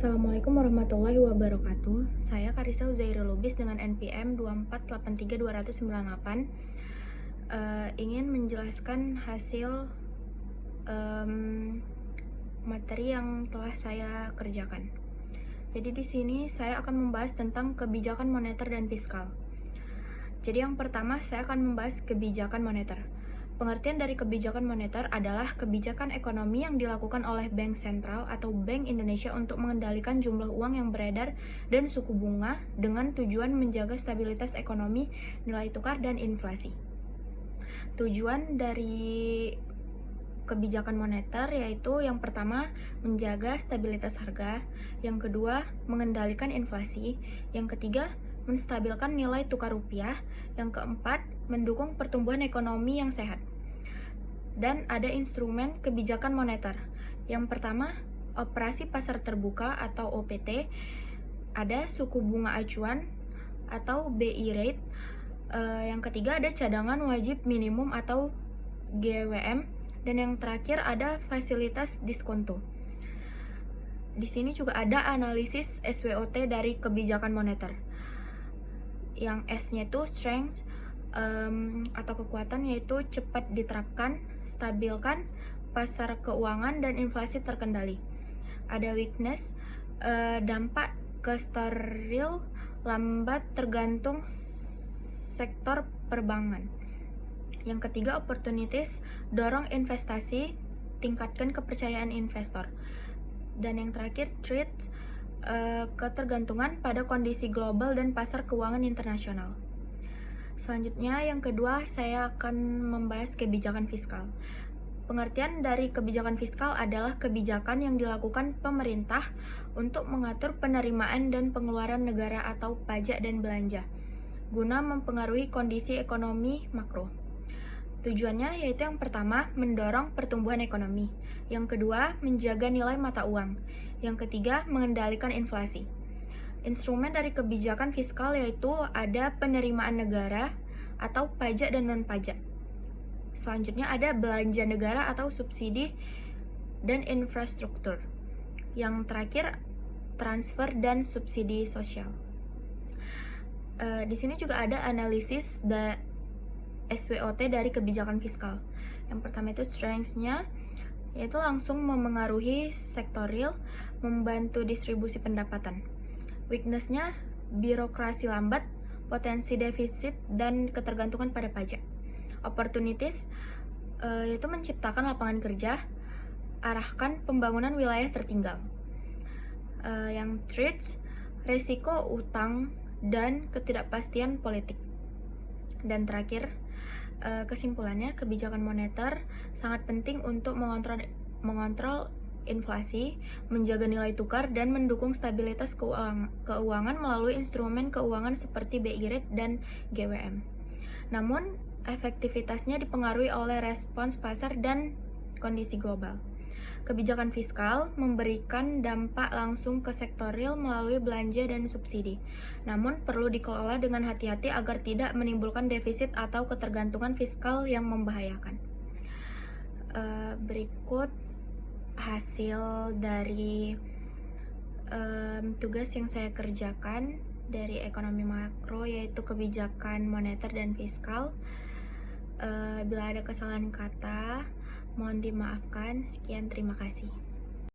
Assalamualaikum warahmatullahi wabarakatuh. Saya Karisa Uzairul Lubis dengan NPM 2483298 ingin menjelaskan hasil materi yang telah saya kerjakan. Jadi di sini saya akan membahas tentang kebijakan moneter dan fiskal. Jadi yang pertama saya akan membahas kebijakan moneter. Pengertian dari kebijakan moneter adalah kebijakan ekonomi yang dilakukan oleh Bank Sentral atau Bank Indonesia untuk mengendalikan jumlah uang yang beredar dan suku bunga dengan tujuan menjaga stabilitas ekonomi, nilai tukar, dan inflasi. Tujuan dari kebijakan moneter yaitu yang pertama menjaga stabilitas harga, yang kedua mengendalikan inflasi, yang ketiga menstabilkan nilai tukar rupiah, yang keempat mendukung pertumbuhan ekonomi yang sehat. Dan ada instrumen kebijakan moneter. Yang pertama, operasi pasar terbuka atau OPT, ada suku bunga acuan atau BI rate, yang ketiga ada cadangan wajib minimum atau GWM, dan yang terakhir ada fasilitas diskonto. Di sini juga ada analisis SWOT dari kebijakan moneter. Yang S-nya itu strength atau kekuatan, yaitu cepat diterapkan, stabilkan pasar keuangan dan inflasi terkendali. Ada weakness, dampak ke steril, lambat tergantung sektor perbankan. Yang ketiga opportunities, dorong investasi, tingkatkan kepercayaan investor. Dan yang terakhir threats, ketergantungan pada kondisi global dan pasar keuangan internasional. Selanjutnya, yang kedua, saya akan membahas kebijakan fiskal. Pengertian dari kebijakan fiskal adalah kebijakan yang dilakukan pemerintah untuk mengatur penerimaan dan pengeluaran negara atau pajak dan belanja, guna mempengaruhi kondisi ekonomi makro. Tujuannya yaitu yang pertama, mendorong pertumbuhan ekonomi, yang kedua, menjaga nilai mata uang, yang ketiga, mengendalikan inflasi. Instrumen dari kebijakan fiskal yaitu ada penerimaan negara atau pajak dan non-pajak. Selanjutnya ada belanja negara atau subsidi dan infrastruktur. Yang terakhir transfer dan subsidi sosial. Di sini juga ada analisis SWOT dari kebijakan fiskal. Yang pertama itu strengths-nya yaitu langsung memengaruhi sektor real, membantu distribusi pendapatan. Weakness-nya birokrasi lambat, potensi defisit, dan ketergantungan pada pajak. Opportunities yaitu menciptakan lapangan kerja, arahkan pembangunan wilayah tertinggal. Yang threats, risiko utang dan ketidakpastian politik. Dan terakhir, kesimpulannya kebijakan moneter sangat penting untuk mengontrol inflasi, menjaga nilai tukar, dan mendukung stabilitas keuangan melalui instrumen keuangan seperti BI rate dan GWM. Namun, efektivitasnya dipengaruhi oleh respons pasar dan kondisi global. Kebijakan fiskal memberikan dampak langsung ke sektor real melalui belanja dan subsidi. Namun, perlu dikelola dengan hati-hati agar tidak menimbulkan defisit atau ketergantungan fiskal yang membahayakan. Berikut hasil dari tugas yang saya kerjakan dari ekonomi makro, yaitu kebijakan moneter dan fiskal. Bila ada kesalahan kata, mohon dimaafkan. Sekian, terima kasih.